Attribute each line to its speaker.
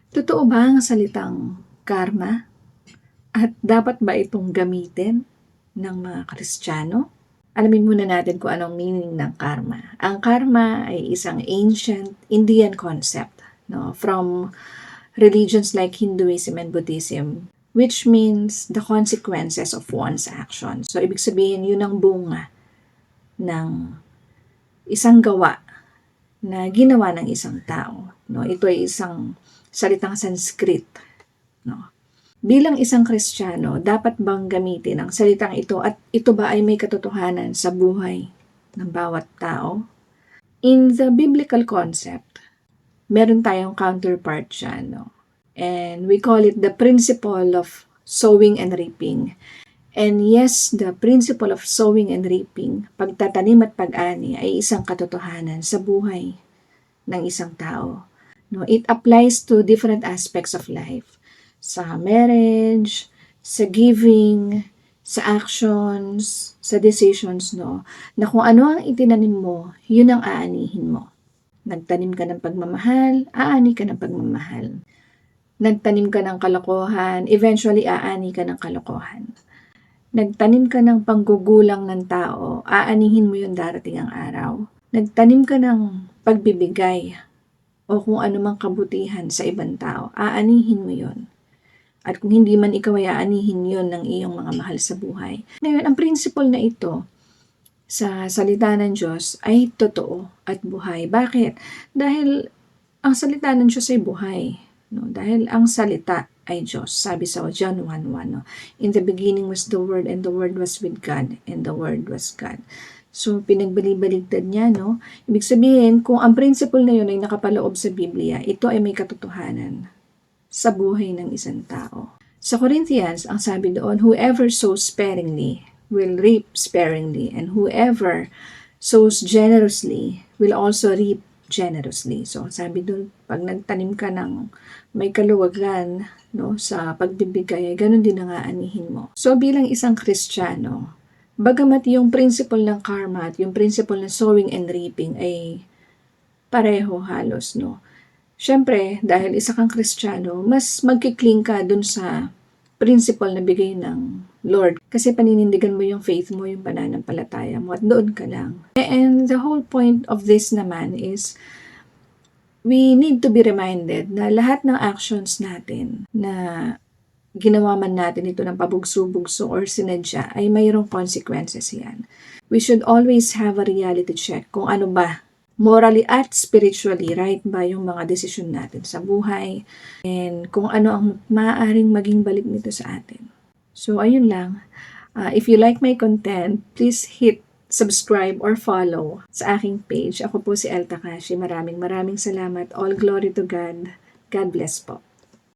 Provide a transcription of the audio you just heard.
Speaker 1: Totoo ba ang salitang karma? At dapat ba itong gamitin ng mga Kristiyano? Alamin muna natin kung anong meaning ng karma. Ang karma ay isang ancient Indian concept, no, from religions like Hinduism and Buddhism, which means the consequences of one's actions. So, ibig sabihin, yun ang bunga ng isang gawa na ginawa ng isang tao. No? Ito ay isang salitang Sanskrit. No? Bilang isang Kristiyano, dapat bang gamitin ang salitang ito at ito ba ay may katotohanan sa buhay ng bawat tao? In the biblical concept, meron tayong counterpart siya, no? And we call it the principle of sowing and reaping. And yes, the principle of sowing and reaping, pagtatanim at pag-ani ay isang katotohanan sa buhay ng isang tao. No, it applies to different aspects of life. Sa marriage, sa giving, sa actions, sa decisions, no, na kung ano ang itinanim mo, yun ang aanihin mo. Nagtanim ka ng pagmamahal, aani ka ng pagmamahal. Nagtanim ka ng kalokohan, eventually aani ka ng kalokohan. Nagtanim ka ng panggugulang ng tao, aanihin mo yun darating ang araw. Nagtanim ka ng pagbibigay o kung anumang kabutihan sa ibang tao, aanihin mo yun. At kung hindi man ikaw ay aanihin yun ng iyong mga mahal sa buhay. Ngayon, ang principle na ito sa salita ng Diyos ay totoo at buhay. Bakit? Dahil ang salita ng Diyos ay buhay. No? Dahil ang salita ay Diyos. Sabi sa John 1:1, no? In the beginning was the Word, and the Word was with God, and the Word was God. So, pinagbalibaligtad niya, no? Ibig sabihin, kung ang principle na yun ay nakapaloob sa Biblia, ito ay may katotohanan sa buhay ng isang tao. Sa Corinthians, ang sabi doon, whoever sows sparingly will reap sparingly, and whoever sows generously will also reap generously. So, sabi doon, pag nagtanim ka ng may kaluwagan, no, sa pagbibigay, ganun din ang aanihin mo. So, bilang isang Kristiyano, bagamat yung principle ng karma at yung principle ng sowing and reaping ay pareho halos, no. Siyempre, dahil isa kang Kristiyano, mas magkikling ka dun sa principle na bigay ng Lord. Kasi paninindigan mo yung faith mo, yung pananampalataya mo, at doon ka lang. And the whole point of this naman is, we need to be reminded na lahat ng actions natin na ginawa man natin ito ng pabugso-bugso or sinadya ay mayroong consequences yan. We should always have a reality check kung ano ba morally at spiritually right ba yung mga desisyon natin sa buhay and kung ano ang maaaring maging balik nito sa atin. So ayun lang. If you like my content, please hit subscribe or follow sa aking page. Ako po si El Takashi. Maraming salamat. All glory to God. God bless po.